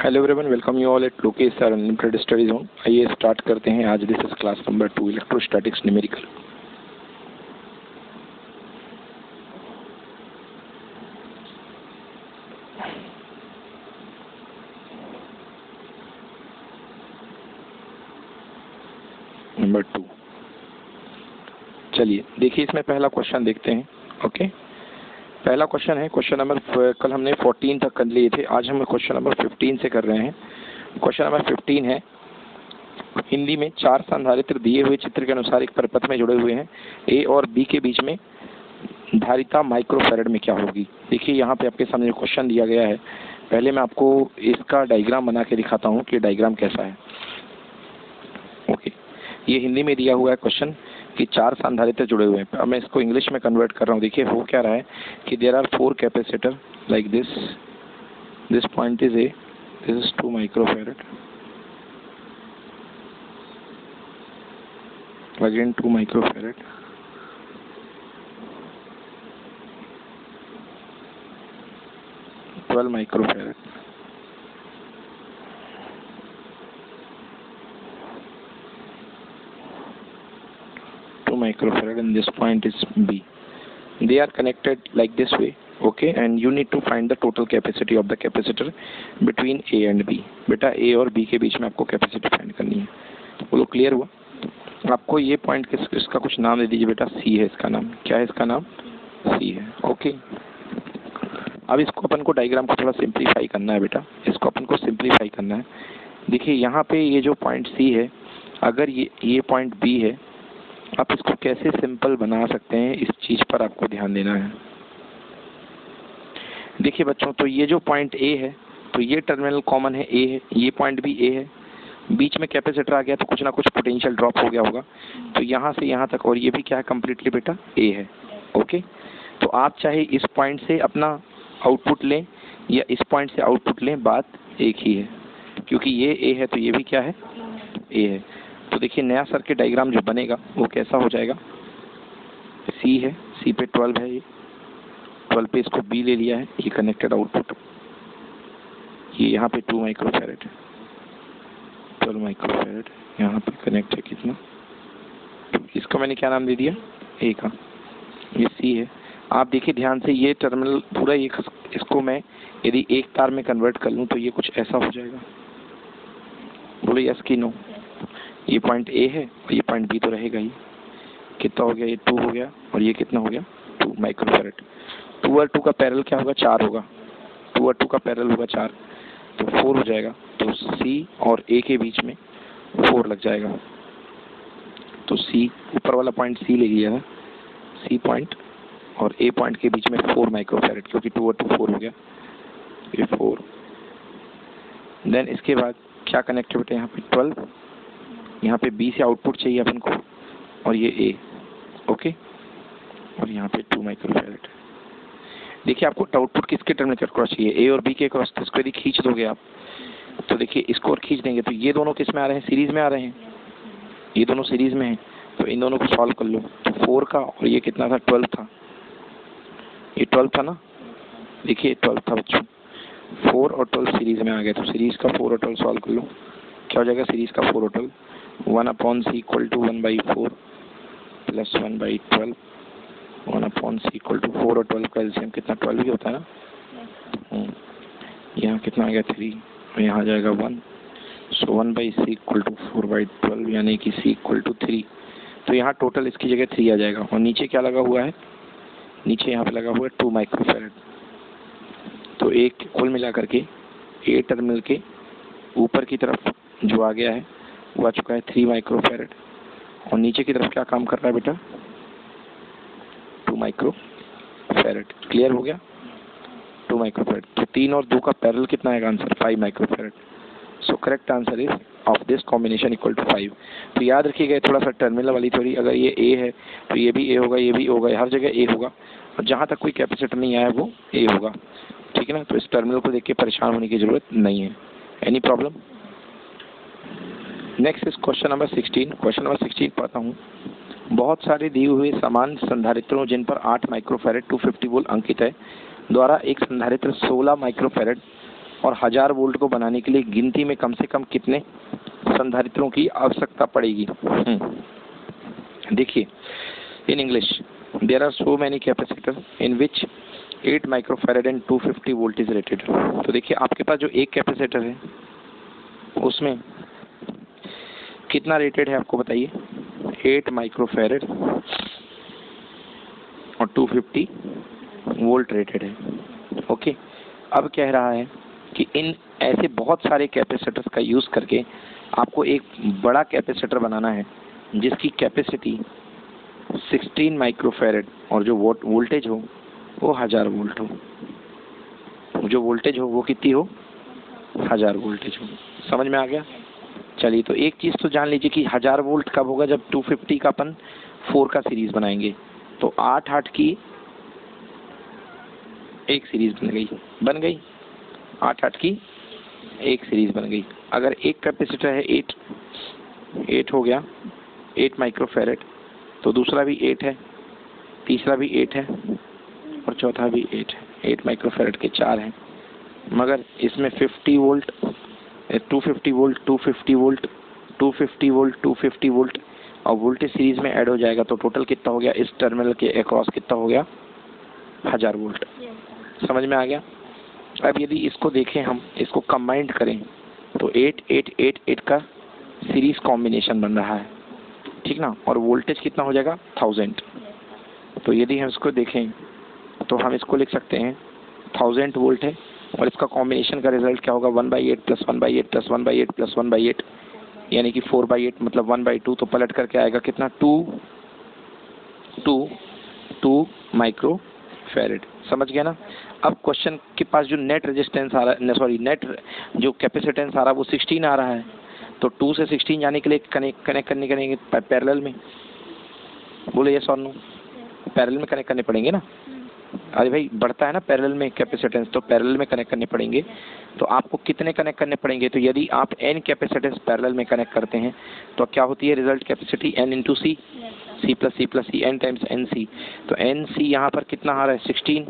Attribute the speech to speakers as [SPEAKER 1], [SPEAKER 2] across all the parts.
[SPEAKER 1] Hello everyone, welcome you all at Lokesh sir unlimited study zone. आइए start करते हैं। आज this is class number 2 electrostatics numerical. Number 2। चलिए देखिए, इसमें पहला क्वेश्चन देखते हैं। ओके, पहला क्वेश्चन है क्वेश्चन नंबर, कल हमने 14 तक कर लिए थे, आज हम क्वेश्चन नंबर 15 से कर रहे हैं। क्वेश्चन नंबर 15 है, हिंदी में 4 संधारित्र दिए हुए चित्र के अनुसार एक परिपथ में जुड़े हुए हैं। ए और बी के बीच में धारिता माइक्रोफैरड में क्या होगी। देखिए यहाँ पे आपके सामने क्वेश्चन दिया गया है। पहले मैं आपको इसका डायग्राम बना के दिखाता हूँ कि डायग्राम कैसा है। ओके, ये हिंदी में दिया हुआ है क्वेश्चन कि 4 संधारित्र जुड़े हुए हैं। अब मैं इसको इंग्लिश में कन्वर्ट कर रहा हूँ। देखिए हो क्या रहा है कि there are 4 capacitor like this point is A, this is 2 microfarad, again 2 microfarad, (12 microfarad), microfarad, and this point is B. They are connected like this way. Okay, and you need to find the total capacity of the capacitor between A and B. बेटा A और B के बीच में आपको capacity find करनी है। बोलो clear हुआ? आपको ये पॉइंट इसका कुछ नाम दे दीजिए बेटा। C है इसका नाम। क्या है इसका नाम? C है। ओके, अब इसको अपन को डायग्राम को थोड़ा सिंप्लीफाई करना है बेटा। इसको अपन को सिंप्लीफाई करना है। देखिए यहाँ पे ये जो पॉइंट C है, अगर ये पॉइंट B है, आप इसको कैसे सिंपल बना सकते हैं, इस चीज पर आपको ध्यान देना है। देखिए बच्चों, तो ये जो पॉइंट A है, तो ये टर्मिनल कॉमन है A है, ये पॉइंट भी A है, बीच में कैपेसिटर आ गया तो कुछ ना कुछ पोटेंशियल ड्रॉप हो गया होगा। तो यहाँ से यहाँ तक, और ये भी क्या है, कम्प्लीटली बेटा A है। ओके, तो आप चाहे इस पॉइंट से अपना आउटपुट लें या इस पॉइंट से आउटपुट लें, बात एक ही है, क्योंकि ये A है तो ये भी क्या है, A है। तो देखिए नया सर्किट डायग्राम जो बनेगा वो कैसा हो जाएगा। C है, C पे 12 है, ये 12 पे इसको B ले लिया है, ये कनेक्टेड आउटपुट, ये यहाँ पे 2 माइक्रोफैरड, 12 माइक्रोफैरड, यहाँ पे कनेक्ट है कितना, इसको मैंने क्या नाम दे दिया, A का। ये C है। आप देखिए ध्यान से, ये टर्मिनल पूरा ये, इसको मैं यदि एक तार में कन्वर्ट कर लूँ तो ये कुछ ऐसा हो जाएगा। बोलो यस कि नो। ये पॉइंट A है और ये पॉइंट B तो रहेगा ही। कितना हो गया, ये 2 हो गया और ये कितना हो गया, 2 माइक्रोफैरड। 2 और 2 का पैरेलल क्या होगा, 4 होगा। 2 और 2 का पैरेलल होगा 4, तो 4 हो जाएगा। तो C और A के बीच में 4 लग जाएगा। तो C, ऊपर वाला पॉइंट C ले लिया है, C पॉइंट और A पॉइंट के बीच में 4 माइक्रोफैरड, क्योंकि 2 और 2 4 हो गया, ये 4। देन इसके बाद क्या कनेक्टिविटी है यहाँ पे, 12, यहाँ पे B से आउटपुट चाहिए अपन को, और ये A। ओके, और यहाँ पे 2 माइक्रोफैरड। देखिए आपको आउटपुट किसके टर्म में क्रॉस चाहिए, A और B के क्रॉस। तो इसको यदि खींच दोगे आप, तो देखिए इसको और खींच देंगे तो ये दोनों किस में आ रहे हैं, सीरीज में आ रहे हैं, ये दोनों सीरीज में हैं। तो इन दोनों को सॉल्व कर लो। तो 4 का और ये कितना था, 12 था, ये 12 था ना। देखिए 12 था बच्चों, 4 और 12 सीरीज में आ गए। तो सीरीज का 4 और 12 सॉल्व कर लो, क्या हो जाएगा, सीरीज का 4 और 12, 1/C equal to 1/4 plus 1/12, 1/C equal to 4 और 12 का एलसीएम कितना, 12 ही होता है ना। यहाँ कितना आ गया, 3, यहाँ आ जाएगा 1। सो 1/C इक्वल टू 4/12, यानी कि C इक्वल टू 3। तो यहाँ टोटल इसकी जगह 3 आ जाएगा। और नीचे क्या लगा हुआ है, नीचे यहाँ पे लगा हुआ है 2 माइक्रोफैरड। तो एक कुल मिला करके A टर्मिनल के ऊपर की तरफ जो आ गया है वो आ चुका है 3 माइक्रोफैरड, और नीचे की तरफ क्या काम कर रहा है बेटा, 2 माइक्रोफैरड। क्लियर हो गया, 2 माइक्रोफैरड। तो 3 और 2 का पैरेलल कितना आएगा answer, 5 microfarad. So correct answer is of this combination equal to 5। तो याद रखिएगा थोड़ा सा टर्मिनल वाली थोड़ी, अगर ये A है तो ये भी A होगा, ये भी होगा, हर जगह A होगा, और जहाँ तक कोई कैपेसिटर नहीं आया वो A होगा। ठीक है ना। तो इस टर्मिनल को देख के परेशान होने की जरूरत नहीं है। Any problem? Next is question number 16। Question number 16 पढ़ता हूँ। बहुत सारे दिए हुए समान संधारित्रों जिन पर 8 माइक्रोफैरड 250 वोल्ट अंकित है द्वारा एक संधारित्र 16 माइक्रोफैरड और 1000 वोल्ट को बनाने के लिए गिनती में कम से कम कितने संधारित्रों की आवश्यकता पड़ेगी? देखिए, in English there are so many capacitor in which 8 microfarad and 250 volt is rated. तो देखिए, आपके पास जो एक कैपेसिटर है उसमें कितना रेटेड है आपको बताइए? 8 माइक्रोफैरड और 250 वोल्ट रेटेड है। ओके, अब कह रहा है कि इन ऐसे बहुत सारे कैपेसिटर्स का यूज़ करके आपको एक बड़ा कैपेसिटर बनाना है जिसकी कैपेसिटी 16 माइक्रोफैरड और जो वोल्टेज हो वो 1000 वोल्ट हो। जो वोल्टेज हो वो कितनी हो? 1000 वोल्टेज हो। समझ में आ गया? चलिए, तो एक चीज़ तो जान लीजिए कि 1000 वोल्ट कब होगा? जब 250 का अपन 4 का सीरीज बनाएंगे। तो 8 की एक सीरीज बन गई 8 की एक सीरीज बन गई। अगर एक कैपेसिटर है 8 हो गया 8 माइक्रोफैरड, तो दूसरा भी 8 है, तीसरा भी 8 है और चौथा भी 8 है। 8 माइक्रोफैरड के 4 हैं, मगर इसमें 50 volt 250 volt 250 volt 250 volt 250 volt और वोल्टेज सीरीज में ऐड हो जाएगा। तो टोटल कितना हो गया? इस टर्मिनल के अक्रॉस कितना हो गया? 1000 वोल्ट। समझ में आ गया? अब यदि इसको देखें, हम इसको कंबाइंड करें तो 8 8 8 8 का सीरीज कॉम्बिनेशन बन रहा है, ठीक ना? और वोल्टेज कितना हो जाएगा? 1000। तो यदि हम इसको देखें तो हम इसको लिख सकते हैं 1000 वोल्ट है और इसका कॉम्बिनेशन का रिजल्ट क्या होगा? 1/8 प्लस 1/8 प्लस 1/8 प्लस 1/8 यानी कि 4/8 मतलब 1/2। तो पलट करके आएगा कितना? 2 माइक्रोफैरड। समझ गया ना? अब क्वेश्चन के पास जो नेट रेजिस्टेंस आ रहा है, सॉरी नेट जो कैपेसिटेंस आ रहा है वो 16 आ रहा है। तो 2 से 16 जाने के लिए कनेक्ट करने करेंगे पैरेलल में। बोले यस और नो? पैरेलल में कनेक्ट करने पड़ेंगे ना? अरे भाई, बढ़ता है ना पैरेलल में कैपेसिटेंस, तो पैरेलल में कनेक्ट करने पड़ेंगे। तो आपको कितने कनेक्ट करने पड़ेंगे? तो यदि आप n कैपेसिटेंस पैरेलल में कनेक्ट करते हैं तो क्या होती है रिजल्ट कैपेसिटी? n इंटू सी, सी प्लस सी प्लस सी, n टाइम्स एन सी। तो एन सी यहाँ पर कितना आ रहा है? 16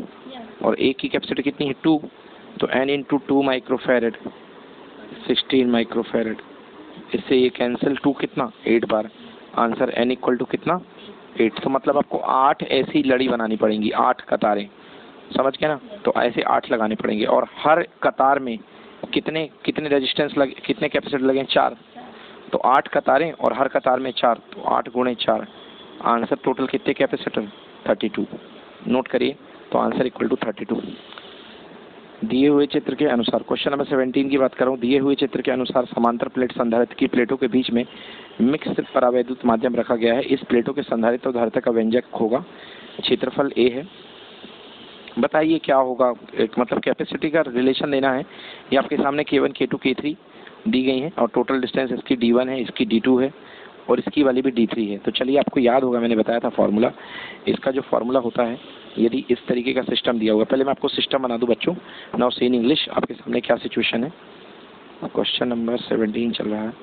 [SPEAKER 1] और एक की कैपेसिटी कितनी है? 2। तो n इंटू 2 माइक्रोफैरड 16 माइक्रोफैरड। इससे ये कैंसिल, 2 कितना? 8 बार। आंसर n इक्वल टू कितना? 8। तो मतलब आपको 8 ऐसी लड़ी बनानी पड़ेंगी, 8 कतारें। समझ गए ना? तो ऐसे 8 लगाने पड़ेंगे और हर कतार में कितने कितने रेजिस्टेंस लगे, कितने कैपेसिटर लगे? 4। तो 8 कतारें और हर कतार में 4, तो 8 गुणे 4। आंसर टोटल कितने कैपेसिटर? 32। नोट करिए, तो आंसर इक्वल टू 32। दिए हुए चित्र के अनुसार, क्वेश्चन नंबर 17 की बात कर रहा हूँ। दिए हुए चित्र के अनुसार समांतर प्लेट संधारित्र की प्लेटों के बीच में मिक्स परावैद्युत माध्यम रखा गया है। इस प्लेटों के संधारित्र और धारिता का व्यंजक होगा। क्षेत्रफल A है। बताइए क्या होगा? एक मतलब कैपेसिटी का रिलेशन देना है। ये आपके सामने K1 K2 K3 दी गई है और टोटल डिस्टेंस इसकी D1 है, इसकी D2 है और इसकी वाली भी D3 है। तो चलिए, आपको याद होगा मैंने बताया था फॉर्मूला। इसका जो फॉर्मूला होता है, यदि इस तरीके का सिस्टम दिया हुआ, पहले मैं आपको सिस्टम बना दूं बच्चों। नाउ सी इन इंग्लिश, आपके सामने क्या सिचुएशन है। क्वेश्चन नंबर 17 चल रहा है।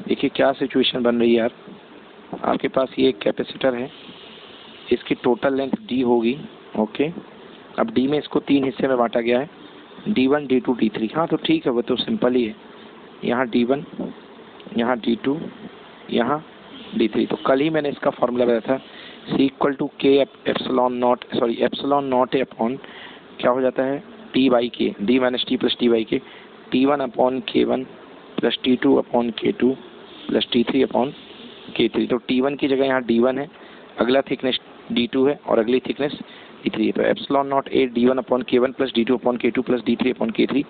[SPEAKER 1] देखिए क्या सिचुएशन बन रही है यार। आपके पास ये एक कैपेसिटर है, इसकी टोटल लेंथ D होगी। ओके, अब D में इसको 3 हिस्से में बांटा गया है, D1 D2 D3। हाँ तो ठीक है, वो तो सिंपल ही है। यहाँ D1, यहाँ D2, यहाँ D3। तो कल ही मैंने इसका फॉर्मूला बताया था, C equal to K epsilon nought A upon क्या हो जाता है? T by K, D minus T plus T by K, T1 upon K1 plus T2 upon K2 plus T3 upon K3। तो T1 की जगह यहाँ D1 है, अगला थिकनेस D2 है और अगली थिकनेस D3 है। तो epsilon nought A D1 upon K1 plus D2 upon K2 plus D3 upon K3।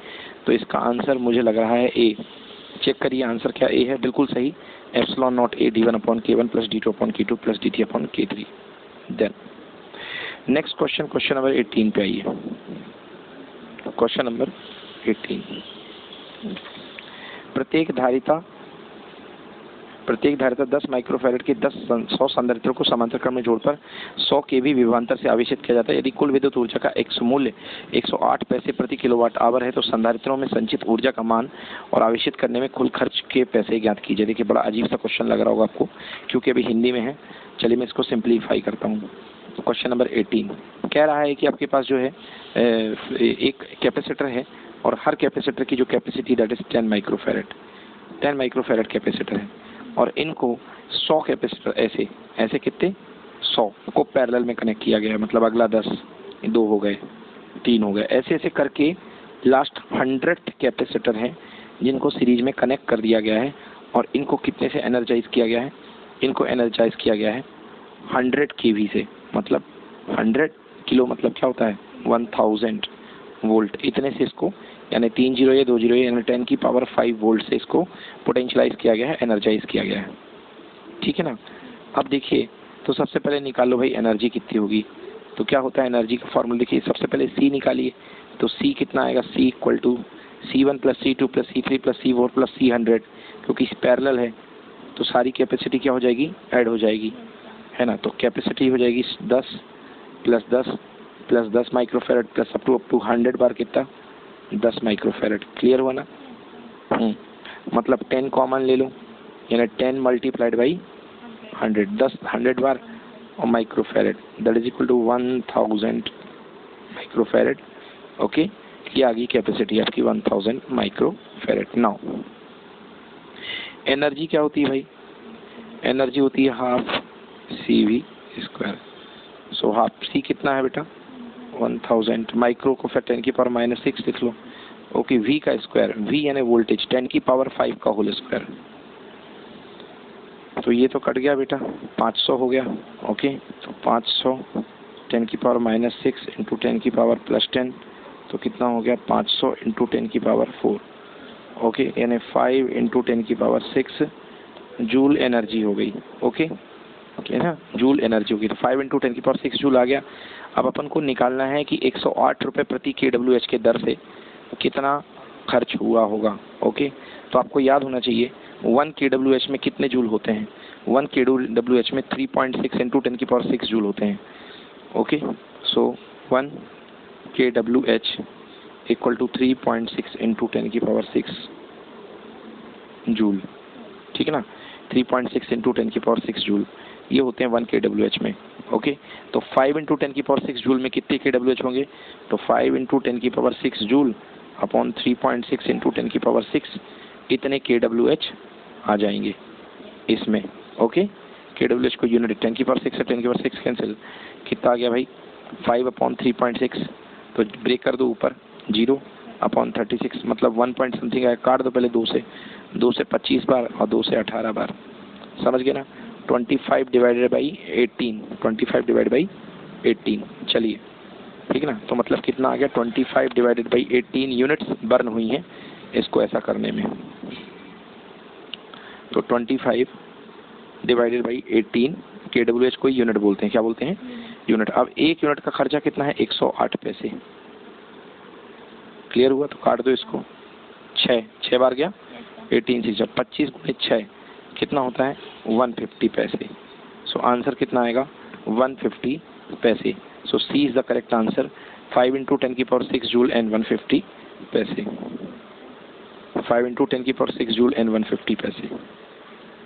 [SPEAKER 1] तो इसका आंसर मुझे लग रहा है A। चेक करिए आंसर क्या A है। बिल्कुल सही, epsilon nought A D1 upon K1 plus D2 upon K2 plus D3 upon K3। Then next question, question number 18 पे आइए। क्वेश्चन नंबर 18, प्रत्येक धारिता 10 माइक्रोफैरड के 100 संधारित्रों को समांतर क्रम में जोड़कर 100 kV विभवांतर से आवेशित किया जाता है। यदि कुल विद्युत ऊर्जा का एक्स मूल्य 108 पैसे प्रति किलोवाट आवर है तो संधारित्रों में संचित ऊर्जा का मान और आवेशित करने में कुल खर्च के पैसे ज्ञात कीजिए। देखिए बड़ा अजीब सा क्वेश्चन लग रहा होगा आपको क्योंकि अभी हिंदी में है। चलिए मैं इसको सिंप्लीफाई करता हूँ। क्वेश्चन नंबर 18 कह रहा है कि आपके पास जो है एक कैपेसिटर है और हर कैपेसिटर की जो capacity that is 10 microfarad, 10 microfarad capacitor है। और इनको 100 कैपेसिटर ऐसे ऐसे कितने 100 को पैरेलल में कनेक्ट किया गया है, मतलब अगला 10, 2 हो गए, 3 हो गए, ऐसे ऐसे करके लास्ट 100 कैपेसिटर हैं जिनको सीरीज में कनेक्ट कर दिया गया है। और इनको कितने से एनर्जाइज किया गया है? इनको एनर्जाइज किया गया है 100 केवी से, मतलब 100 किलो मतलब क्या होता है 1000 वोल्ट, इतने से इसको यानी 3 जीरो या 2 जीरो यानी 10 की पावर 5 वोल्ट से इसको पोटेंशियलाइज किया गया है, एनर्जाइज किया गया है। ठीक है ना। अब देखिए, तो सबसे पहले निकाल लो भाई एनर्जी कितनी होगी। तो क्या होता है एनर्जी का फॉर्मूला, देखिए सबसे पहले सी निकालिए। तो सी कितना आएगा, C equal to C1 plus C2 plus C3 plus C4 plus C100, क्योंकि पैरेलल है तो सारी कैपेसिटी क्या हो जाएगी, ऐड हो जाएगी, है ना। तो कैपेसिटी हो जाएगी 10 plus 10 plus 10 microfarad plus up to 100 बार कितना 10 माइक्रोफेरेड। क्लियर हुआ ना। मतलब 10 कॉमन ले लो यानी 10 मल्टीप्लाइड बाई 100, 10 100 बार और microfarad that is equal to 1000 microfarad. Okay, ये आ गई कैपेसिटी आपकी 1000 माइक्रोफेरेड। नाउ एनर्जी क्या होती है भाई, एनर्जी होती है half CV square. So half C कितना है बेटा 1000, माइक्रो को फिर 10 की पावर -6 लिख लो। ओके, V का स्क्वायर, V यानी वोल्टेज 10 की पावर 5 का होल स्क्वायर। तो ये तो कट गया बेटा, 500 हो गया। ओके, तो 500 10 की पावर -6 इंटू 10 की पावर +10, तो कितना हो गया 500 इंटू 10 की पावर 4। ओके, यानी 5 इंटू 10 की पावर 6 जूल एनर्जी हो गई। ओके ओके ना, जूल एनर्जी होगी। तो 5 इंटू 10 की पावर 6 जूल आ गया। अब अपन को निकालना है कि 108 रुपये प्रति kWh के दर से कितना खर्च हुआ होगा। ओके, तो आपको याद होना चाहिए 1 kWh में कितने जूल होते हैं, 1 kWh में 3.6 इंटू 10 की पावर 6 जूल होते हैं। Okay, so 1 kWh equal to 3.6 into 10 की पावर 6 जूल। ठीक है ना, 3.6 इंटू 10 की पावर 6 जूल ये होते हैं 1 kWh में। ओके, तो 5 इंटू 10 की पावर 6 जूल में कितने kWh होंगे, तो 5 इंटू 10 की पावर 6 जूल अपॉन 3.6 इंटू 10 की पावर 6, इतने kWh आ जाएंगे इसमें। ओके, kWh को यूनिट 10 की पावर 6 से 10 की पावर 6 कैंसिल, कितना आ गया भाई 5 अपॉन 3.6, तो ब्रेक कर दो ऊपर 0 अपॉन 36, मतलब 1 पॉइंट समथिंग आया, काट दो पहले 2 से 25 बार और 2 से 18 बार, समझ गए ना। 25 डिवाइडेड बाई 18, 25 डिवाइड बाई 18, चलिए ठीक है ना। तो मतलब कितना आ गया 25 डिवाइडेड बाई 18 यूनिट्स बर्न हुई हैं इसको ऐसा करने में। तो 25 डिवाइडेड बाई 18 kWh को यूनिट बोलते हैं, क्या बोलते हैं यूनिट। अब एक यूनिट का खर्चा कितना है 108 पैसे। क्लियर हुआ, तो काट दो इसको, 6 बार गया 18 से 25 गुणे 6 कितना होता है 150 पैसे। सो आंसर कितना आएगा 150 पैसे। So C is the correct answer, 5 into 10 की पावर 6 जूल एंड 150 पैसे। 5 इंटू 10 की पावर 6 जूल एंड 150 पैसे।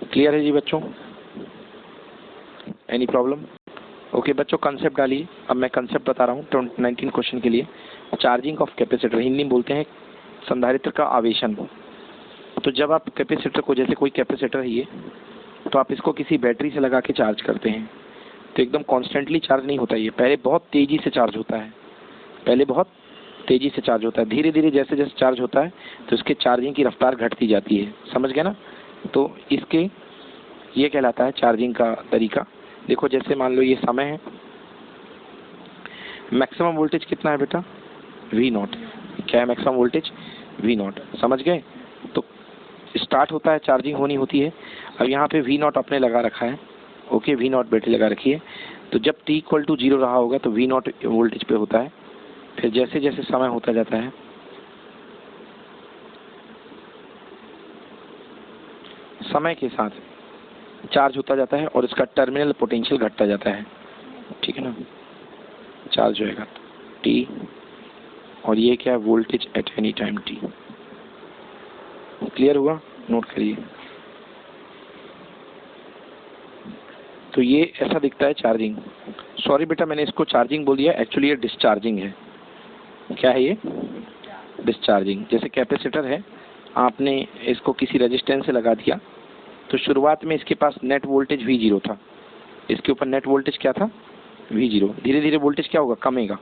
[SPEAKER 1] क्लियर है जी बच्चों, एनी प्रॉब्लम। ओके बच्चों, कंसेप्ट डालिए। अब मैं कंसेप्ट बता रहा हूँ 19 क्वेश्चन के लिए। चार्जिंग ऑफ कैपेसिटर, हिंदी में बोलते हैं संधारित्र का आवेशन। तो जब आप कैपेसिटर को, जैसे कोई कैपेसिटर है ये, तो आप इसको किसी बैटरी से लगा के चार्ज करते हैं तो एकदम कॉन्स्टेंटली चार्ज नहीं होता, ये पहले बहुत तेज़ी से चार्ज होता है, पहले बहुत तेज़ी से चार्ज होता है, धीरे धीरे जैसे जैसे चार्ज होता है तो इसके चार्जिंग की रफ्तार घटती जाती है, समझ गए ना। तो इसके ये कहलाता है चार्जिंग का तरीका। देखो जैसे मान लो ये समय है, मैक्सिमम वोल्टेज कितना है बेटा V0, क्या है मैक्सिमम वोल्टेज V0, समझ गए। तो स्टार्ट होता है, चार्जिंग होनी होती है। अब यहाँ पे V0 आपने लगा रखा है, ओके V0 बैटरी लगा रखी है। तो जब t इक्वल टू 0 रहा होगा तो V0 वोल्टेज पे होता है। फिर जैसे जैसे समय होता जाता है समय के साथ चार्ज होता जाता है और इसका टर्मिनल पोटेंशियल घटता जाता है, ठीक है ना। चार्ज होएगा t और ये क्या है voltage at any time t। Clear हुआ, नोट करिए। तो ये ऐसा दिखता है चार्जिंग। सॉरी बेटा मैंने इसको चार्जिंग बोल दिया, एक्चुअली ये डिस्चार्जिंग है। क्या है ये डिस्चार्जिंग। जैसे कैपेसिटर है, आपने इसको किसी रेजिस्टेंस से लगा दिया, तो शुरुआत में इसके पास नेट वोल्टेज V0 था, इसके ऊपर नेट वोल्टेज क्या था V0। धीरे धीरे वोल्टेज क्या होगा, कमेगा,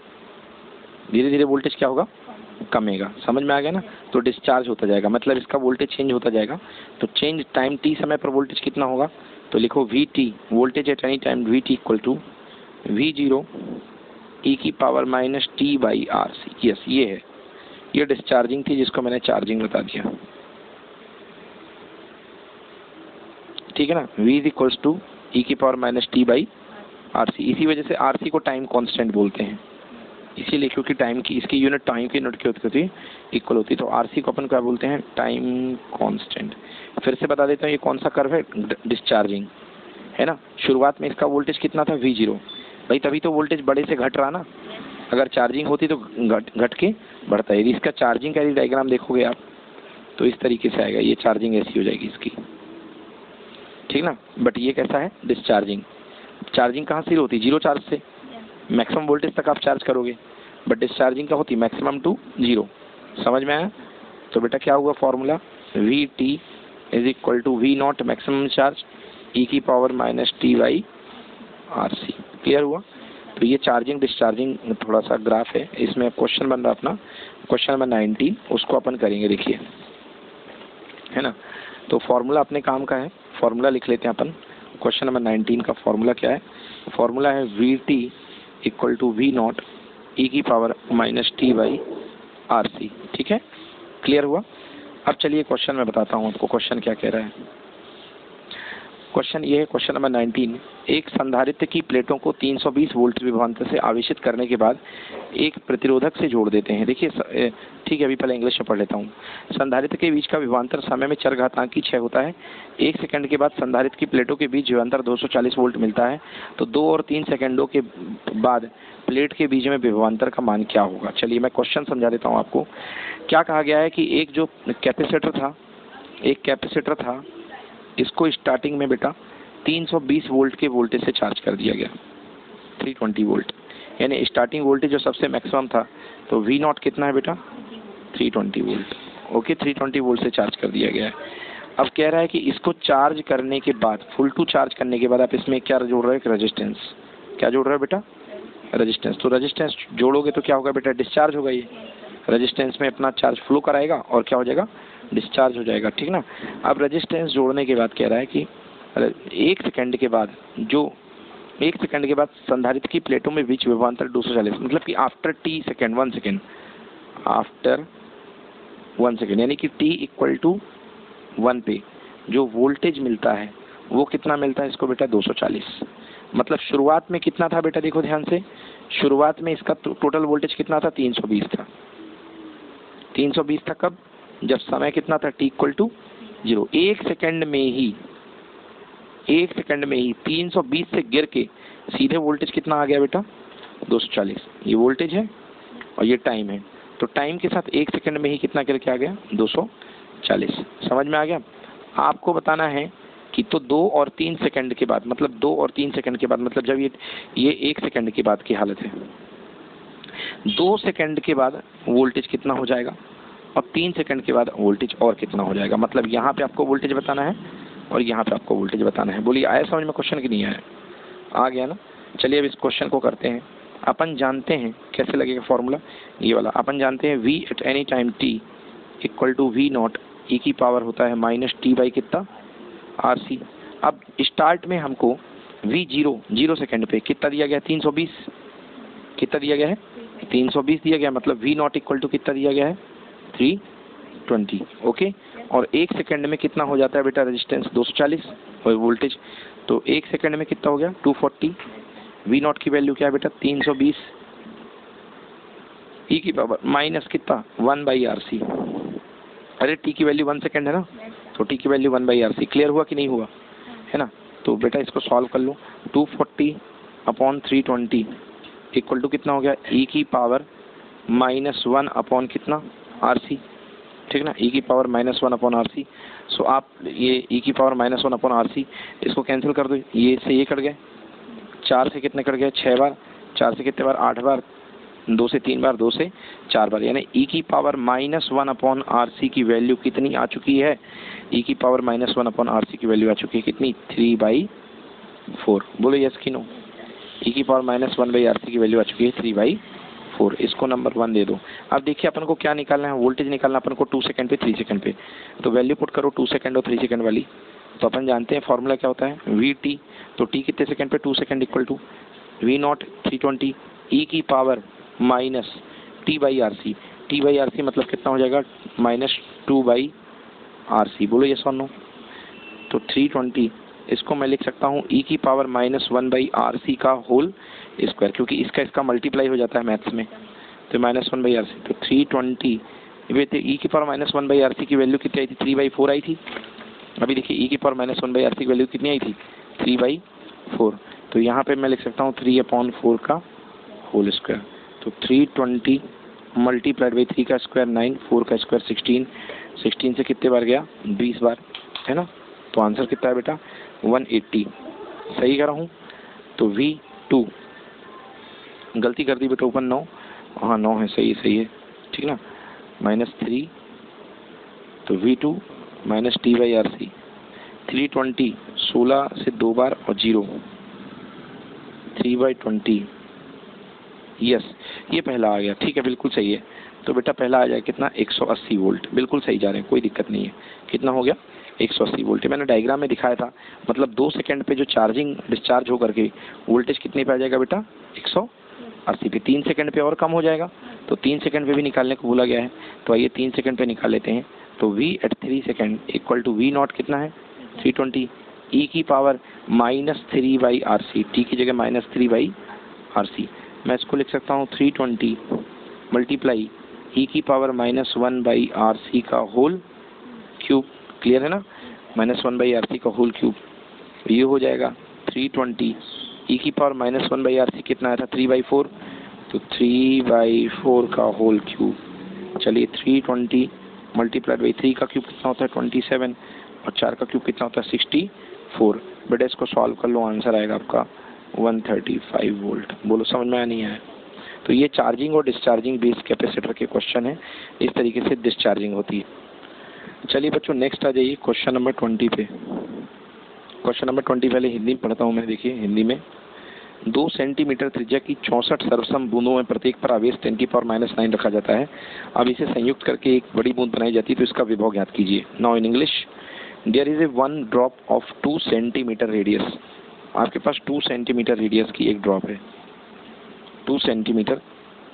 [SPEAKER 1] धीरे धीरे वोल्टेज क्या होगा, कमेगा। समझ में आ गया ना। तो डिस्चार्ज होता जाएगा, मतलब इसका वोल्टेज चेंज होता जाएगा। तो चेंज टाइम t समय पर वोल्टेज कितना होगा, तो लिखो Vt, voltage at any time Vt equal to V0 e की power minus t by RC। Yes, ये है, ये डिस्चार्जिंग थी जिसको मैंने चार्जिंग बता दिया, ठीक है ना। V is equals to e की power minus t by RC। इसी वजह से RC को टाइम कांस्टेंट बोलते हैं, इसीलिए, क्योंकि टाइम की, इसकी यूनिट टाइम की यूनिट की होती है, इक्वल होती है। तो RC को अपन क्या बोलते हैं, टाइम कांस्टेंट। फिर से बता देता हूँ, ये कौन सा कर्व है, डिस्चार्जिंग है ना। शुरुआत में इसका वोल्टेज कितना था V0, भाई तभी तो वोल्टेज बड़े से घट रहा ना। अगर चार्जिंग होती तो घट के बढ़ता है। यदि इसका चार्जिंग का डायग्राम देखोगे आप, तो इस तरीके से आएगा, ये चार्जिंग ऐसी हो जाएगी इसकी, ठीक ना। बट ये कैसा है, डिस्चार्जिंग। चार्जिंग कहाँ से होती है, 0 चार्ज से, मैक्सिमम वोल्टेज तक आप चार्ज करोगे। बट डिस्चार्जिंग का होती है मैक्सिमम टू 0। समझ में आया। तो बेटा क्या हुआ formula, Vt is equal to V0 maximum charge e की power minus t by RC। Clear हुआ। तो ये चार्जिंग डिस्चार्जिंग थोड़ा सा ग्राफ है, इसमें क्वेश्चन बन रहा अपना क्वेश्चन नंबर 19, उसको अपन करेंगे, देखिए, है ना। तो फॉर्मूला अपने काम का है, फॉर्मूला लिख लेते हैं अपन। क्वेश्चन नंबर 19 का फॉर्मूला क्या है, फॉर्मूला है Vt equal to V0 e की power minus t by RC, ठीक है। क्लियर हुआ। अब चलिए क्वेश्चन मैं बताता हूँ आपको, क्वेश्चन क्या कह रहा है। क्वेश्चन ये है, क्वेश्चन नंबर 19, एक संधारित्र की प्लेटों को 320 वोल्ट विभवांतर से आवेशित करने के बाद एक प्रतिरोधक से जोड़ देते हैं। देखिए, ठीक है, अभी पहले इंग्लिश में पढ़ लेता हूँ। संधारित्र के बीच का विभवांतर समय में चरघातांकी 6 होता है। 1 सेकंड के बाद संधारित्र की प्लेटों के बीच विभवांतर 240 वोल्ट मिलता है। तो 2 और 3 सेकंडों के बाद प्लेट के बीच में विभवांतर का मान क्या होगा। चलिए मैं क्वेश्चन समझा देता हूँ आपको। क्या कहा गया है कि एक जो कैपेसिटर था, एक कैपेसिटर था, इसको स्टार्टिंग में बेटा 320 वोल्ट के वोल्टेज से चार्ज कर दिया गया, 320 वोल्ट, यानी स्टार्टिंग वोल्टेज जो सबसे मैक्सिमम था। तो V0 कितना है बेटा, 320 वोल्ट। ओके, 320 वोल्ट से चार्ज कर दिया गया है। अब कह रहा है कि इसको चार्ज करने के बाद, फुल टू चार्ज करने के बाद आप इसमें क्या जोड़ रहे हो, रेजिस्टेंस। क्या जोड़ रहे हो बेटा, रेजिस्टेंस। तो रेजिस्टेंस जोड़ोगे तो क्या होगा बेटा, डिस्चार्ज होगा। ये रेजिस्टेंस में अपना चार्ज फ्लो कराएगा और क्या हो जाएगा, डिस्चार्ज हो जाएगा, ठीक ना। अब रेजिस्टेंस जोड़ने के बाद कह रहा है कि 1 सेकंड के बाद, जो 1 सेकंड के बाद संधारित्र की प्लेटों में बीच विभवांतर 240, मतलब कि after t second, 1 second, after 1 second, यानी कि t इक्वल टू 1 पे जो वोल्टेज मिलता है वो कितना मिलता है इसको बेटा, 240। मतलब शुरुआत में कितना था बेटा, देखो ध्यान से, शुरुआत में इसका टोटल वोल्टेज कितना था, 320 था। 320 था कब, जब समय कितना था, t इक्वल टू 0। 1 सेकंड में ही, 1 सेकंड में ही 320 से गिर के सीधे वोल्टेज कितना आ गया बेटा, 240। ये वोल्टेज है और ये टाइम है। तो टाइम के साथ 1 सेकंड में ही कितना गिर के आ गया, 240। समझ में आ गया। आपको बताना है कि तो 2 और 3 सेकंड के बाद, मतलब 2 और 3 सेकंड के बाद, मतलब जब ये 1 सेकंड के बाद की हालत है, 2 सेकंड के बाद वोल्टेज कितना हो जाएगा और 3 सेकंड के बाद वोल्टेज और कितना हो जाएगा। मतलब यहाँ पे आपको वोल्टेज बताना है और यहाँ पे आपको वोल्टेज बताना है। बोलिए आया समझ में क्वेश्चन कि नहीं आया, आ गया ना। चलिए अब इस क्वेश्चन को करते हैं। अपन जानते हैं कैसे लगेगा फॉर्मूला, ये वाला अपन जानते हैं, V at any time t equal to V0 e की पावर होता है माइनस t बाई कितना, RC। अब स्टार्ट में हमको V0 0 सेकंड पे कितना दिया गया, 320। कितना दिया गया है, 320 दिया गया। मतलब V0 इक्वल टू कितना दिया गया है, 320। ओके, और 1 सेकंड में कितना हो जाता है बेटा रेजिस्टेंस, 240 और वोल्टेज। तो 1 सेकंड में कितना हो गया, 240। V0 की वैल्यू क्या है बेटा, 320 e की पावर माइनस कितना, 1 बाई RC। अरे t की वैल्यू 1 सेकंड है ना, तो t की वैल्यू 1 बाई RC। क्लियर हुआ कि नहीं हुआ, है ना। तो बेटा इसको सॉल्व कर लो। 240 अपॉन 320 इक्वल टू कितना हो गया, e की पावर माइनस 1 अपॉन कितना, RC, ठीक ना। e की पावर माइनस 1 अपॉन RC। सो आप ये e की पावर माइनस 1 अपॉन RC इसको कैंसिल कर दो, ये से ये कट गए, 4 से कितने कट गए, 6 बार, 4 से कितने बार, 8 बार, 2 से 3 बार, 2 से 4 बार, यानी e की पावर -1/RC की वैल्यू कितनी आ चुकी है? e की पावर -1/RC की वैल्यू आ चुकी है कितनी? 3/4। बोलो यस कि नो? e की पावर -1/RC की वैल्यू आ चुकी है 3/4। इसको नंबर 1 दे दो। अब देखिए अपन को क्या निकालना है? वोल्टेज निकालना अपन को 2 सेकंड पे 3 सेकंड पे। तो वैल्यू पुट करो 2 सेकंड और 3 सेकंड वाली। तो अपन जानते हैं फॉर्मूला क्या होता है, VT। तो T कितने सेकंड पे? 2 second equal to V0 320 e की पावर -T/RC। T/RC मतलब कितना हो जाएगा? -2/RC। बोलो यस और नो? तो 320 इसको मैं लिख सकता हूँ e की पावर -1/RC का होल स्क्वायर, क्योंकि इसका मल्टीप्लाई हो जाता है मैथ्स में, तो -1/RC। तो 320 e की पावर -1/RC की वैल्यू कितनी आई थी? 3/4 आई थी। अभी देखिए e की पावर -1/RC की वैल्यू कितनी आई थी? 3/4। तो यहाँ पे मैं लिख सकता हूँ 3/4 का होल स्क्वायर। तो 320 मल्टीप्लाइड बाई 3 का स्क्वायर 9, 4 का स्क्वायर 16, 16 से कितने बार गया? 20 बार, है ना? तो आंसर कितना है बेटा? 180। सही कर रहा हूँ? तो V2 गलती कर दी बेटा, ऊपर 9, हाँ 9 है, सही है, ठीक ना? -3, तो V2 -T/RC। 320 16 से 2 बार और 0, 3/20। यस, ये पहला आ गया, ठीक है, बिल्कुल सही है। तो बेटा पहला आ जाए कितना? 180 वोल्ट। बिल्कुल सही जा रहे हैं, कोई दिक्कत नहीं है। कितना हो गया? 180 वोल्ट। मैंने डायग्राम में दिखाया था, मतलब 2 सेकंड पे जो चार्जिंग डिस्चार्ज हो करके वोल्टेज कितने पे आ जाएगा बेटा? 180 पे। 3 सेकंड पे और कम हो जाएगा, तो 3 सेकंड पे भी निकालने को बोला गया है। तो आइए 3 सेकंड पे निकाल लेते हैं। तो V at 3 second equal to V0 कितना है? 320 e की पावर -3/RC। t की जगह -3/RC। मैं इसको लिख सकता हूँ 320 मल्टीप्लाई e की पावर -1/RC का होल क्यूब। क्लियर है ना? -1/RC का होल क्यूब, ये हो जाएगा 320 e की पावर -1/RC कितना आया था? 3/4। तो 3/4 का होल क्यूब। चलिए 320 मल्टीप्लाइड बाई 3 का क्यूब कितना होता है? 27, और 4 का क्यूब कितना होता है? 64। बेटा इसको सॉल्व कर लो, आंसर आएगा आपका 135 वोल्ट। बोलो समझ में आया नहीं आया? तो ये चार्जिंग और डिस्चार्जिंग बेस्ड कैपेसिटर के क्वेश्चन है, इस तरीके से डिस्चार्जिंग होती है। चलिए बच्चों नेक्स्ट आ जाइए क्वेश्चन नंबर 20 पे। क्वेश्चन नंबर 20 पहले हिंदी में पढ़ता हूँ मैं। देखिए हिंदी में, 2 सेंटीमीटर त्रिज्या की 64 सर्वसम बूंदों में प्रत्येक पर आवेश 10⁻⁹ रखा जाता है। अब इसे संयुक्त करके एक बड़ी बूंद बनाई जाती है, तो इसका विभव ज्ञात कीजिए। Now in English, there is a 1 drop of 2 centimetre radius. आपके पास 2 सेंटीमीटर रेडियस की एक ड्रॉप है, 2 सेंटीमीटर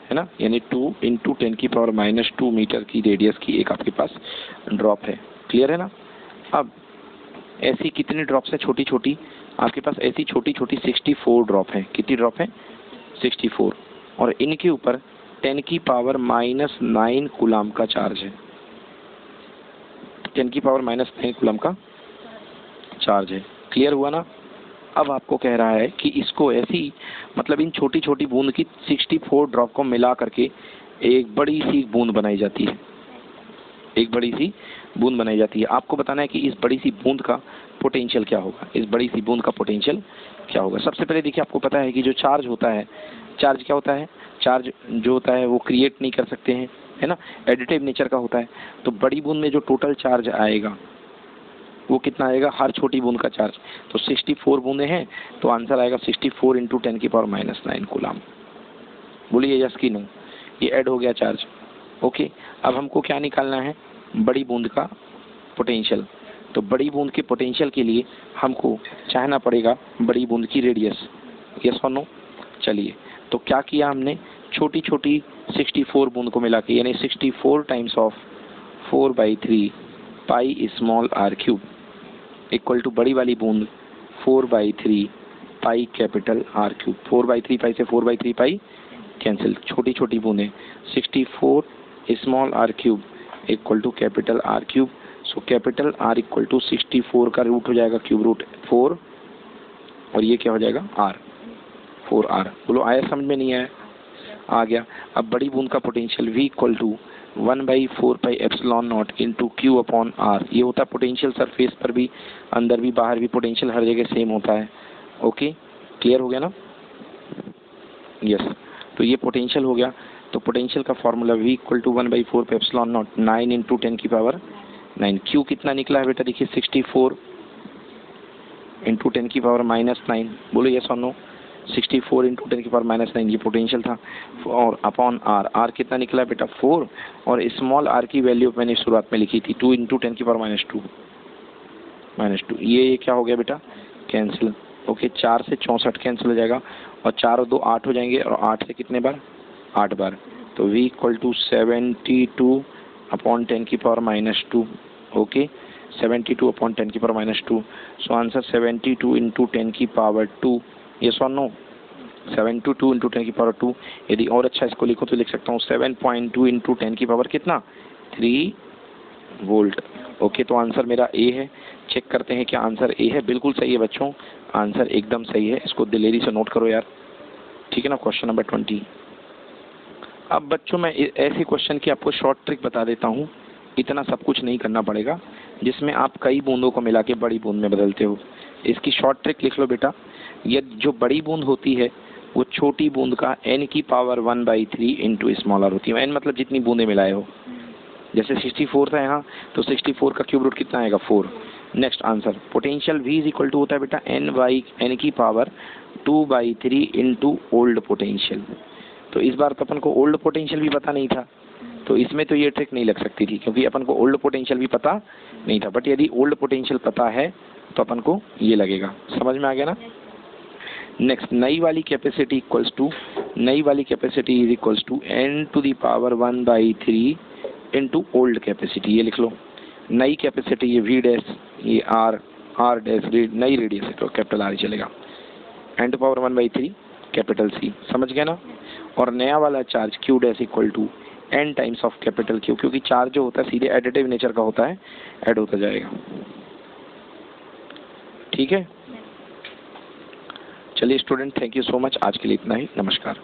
[SPEAKER 1] है ना, यानी 2 × 10⁻⁻2 मीटर की रेडियस की एक आपके पास ड्रॉप है। क्लियर है ना? अब ऐसी कितनी ड्रॉप्स है छोटी छोटी? आपके पास ऐसी छोटी छोटी 64 ड्रॉप है। कितनी ड्रॉप है? 64। और इनके ऊपर 10⁻⁹ कूलम का चार्ज है। 10⁻⁹ कूलम का चार्ज है। क्लियर हुआ ना? अब आपको कह रहा है कि इसको ऐसी, मतलब इन छोटी छोटी बूंद की 64 ड्रॉप को मिला करके एक बड़ी सी बूंद बनाई जाती है। एक बड़ी सी बूंद बनाई जाती है। आपको बताना है कि इस बड़ी सी बूंद का पोटेंशियल क्या होगा। इस बड़ी सी बूंद का पोटेंशियल क्या होगा? सबसे पहले देखिए, आपको पता है कि जो चार्ज होता है, चार्ज क्या होता है? चार्ज जो होता है वो क्रिएट नहीं कर सकते हैं, है ना, एडिटिव नेचर का होता है। तो बड़ी बूंद में जो टोटल चार्ज आएगा वो कितना आएगा? हर छोटी बूंद का चार्ज। तो 64 बूंदे हैं, तो आंसर आएगा 64 × 10⁻⁹ कूलम। बोलिए यस कि नो? ये ऐड हो गया चार्ज। ओके, अब हमको क्या निकालना है? बड़ी बूंद का पोटेंशियल। तो बड़ी बूंद के पोटेंशियल के लिए हमको चाहना पड़ेगा बड़ी बूंद की रेडियस। यस और नो? चलिए, तो क्या किया हमने? छोटी छोटी 64 बूंद को मिला के, यानी 64 times of 4/3 pi small r cube equal to बड़ी वाली बूंद 4/3 pi capital R cube. 4/3 pi से 4/3 पाई कैंसिल, छोटी छोटी बूंदें 64 small r cube equal to capital R cube. So capital R equal to 64 का रूट हो जाएगा क्यूब रूट 4, और ये क्या हो जाएगा? R, 4R। बोलो आया समझ में? नहीं आया? आ गया। अब बड़ी बूंद का potential V equal to 1/4πε0 into Q/R। ये होता है पोटेंशियल सरफेस पर भी, अंदर भी, बाहर भी, पोटेंशियल हर जगह सेम होता है। ओके, क्लियर हो गया ना? यस। तो ये पोटेंशियल हो गया। तो पोटेंशियल का फॉर्मूला V इक्वल टू 1/4 पे एप्सिलॉन नॉट 9 इंटू 10 की पावर 9। Q कितना निकला है बेटा, देखिए 64 इंटू 10 की पावर -9। बोलो यस और नो। 64 इंटू 10 की पावर -9 ये पोटेंशियल था। और अपॉन R, R कितना निकला है बेटा 4, और स्मॉल r की वैल्यू मैंने शुरुआत में लिखी थी 2 इंटू 10 की पावर -2। ये क्या हो गया बेटा, कैंसिल। ओके, 4 से 64 कैंसिल हो जाएगा, और 4 और 2 8 हो जाएंगे, और 8 से कितने बार, 8 बार। तो V इक्वल टू 72 अपॉन 10 की पावर -2। ओके, 72 अपॉन 10 की पावर -2। सो आंसर 72 इंटू 10 की पावर 2। यस और नो, 72 इंटू 10 की पावर 2। यदि और अच्छा इसको लिखो तो लिख सकता हूँ 7.2 इंटू 10 की पावर कितना, 3 वोल्ट। ओके, तो आंसर मेरा ए है। चेक करते हैं क्या आंसर ए है। बिल्कुल सही है बच्चों, आंसर एकदम सही है। इसको दिलेरी से नोट करो यार, ठीक है ना। Question number 20। अब बच्चों मैं ऐसे क्वेश्चन की आपको शॉर्ट ट्रिक बता देता हूँ, इतना सब कुछ नहीं करना पड़ेगा, जिसमें आप कई बूंदों को मिला के बड़ी बूंद में बदलते हो। इसकी शॉर्ट ट्रिक लिख लो बेटा। ये जो बड़ी बूंद होती है वो छोटी बूंद का n की पावर 1/3 इंटू स्मॉलर होती है। n मतलब जितनी बूंदें मिलाए हो। जैसे 64 था यहाँ, तो 64 का क्यूब रूट कितना आएगा, 4। Next answer, potential V is equal to होता है बेटा n की पावर 2/3 इंटू ओल्ड पोटेंशियल। तो इस बार तो अपन को ओल्ड पोटेंशियल भी पता नहीं था, तो इसमें तो ये ट्रिक नहीं लग सकती थी, क्योंकि अपन को ओल्ड पोटेंशियल भी पता नहीं था। बट यदि ओल्ड पोटेंशियल पता है तो अपन को ये लगेगा। समझ में आ गया ना। नेक्स्ट, नई वाली कैपेसिटी इक्वल्स टू, नई वाली capacity is equals to n to the power 1/3 into old capacity. ये लिख लो, नई कैपेसिटी ये V डैश, ये R डैश, नई रेडियस है तो कैपिटल R ही चलेगा। n to power 1/3 capital C। समझ गया ना। और नया वाला charge Q dash equal to n times of capital Q, क्योंकि चार्ज जो होता है सीधे एडिटिव नेचर का होता है, ऐड होता जाएगा। ठीक है, चलिए student, thank you so much. आज के लिए इतना ही, नमस्कार।